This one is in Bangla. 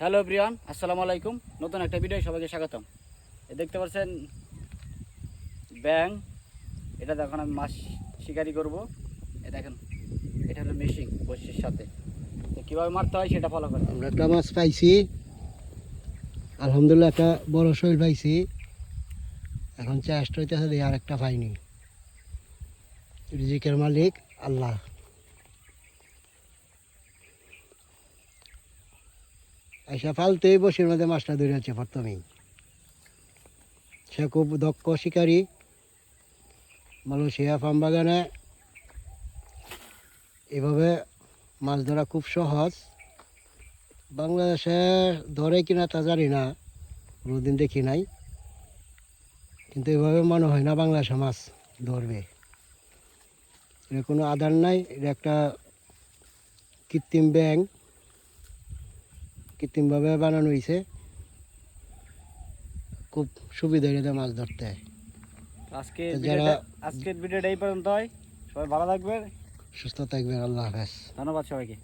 হ্যালো প্রিয়ান, আসসালামু আলাইকুম। নতুন একটা ভিডিও সবাইকে স্বাগতম। দেখতে পাচ্ছেন ব্যাং, এটা এখন আমি মাছ শিকারি করব। এ দেখেন, এটা হলো মেশিং বড়শির সাথে। তো কীভাবে মারতে হয় সেটা ফলো করেন। আমরা একটা মাছ পাইছি, আলহামদুলিল্লাহ একটা বড় শৈল পাইছি। এখন চেষ্টা হইতেছে দিয়ে আরেকটা পাইনি। রিজিকের মালিক আল্লাহ। আইসা ফালতেই বসির মধ্যে মাছটা ধরেছে প্রথমেই। সে খুব দক্ষ শিকারী। মালয়েশিয়া ফার্ম বাগানে এভাবে মাছ ধরা খুব সহজ। বাংলাদেশে ধরে কিনা তা জানি না, কোনোদিন দেখি নাই, কিন্তু এভাবে মনে হয় না বাংলাদেশে মাছ ধরবে। এর কোনো আধার নাই, এটা একটা কৃত্রিম ব্যাং, কৃত্রিমভাবে বানানো হয়েছে। খুব সুবিধা এটা মাছ ধরতে। যারা আজকের ভিডিওটা এই পর্যন্ত হয়। সবাই ভালো থাকবেন, সুস্থ থাকবেন। আল্লাহ হাফেজ। ধন্যবাদ সবাইকে।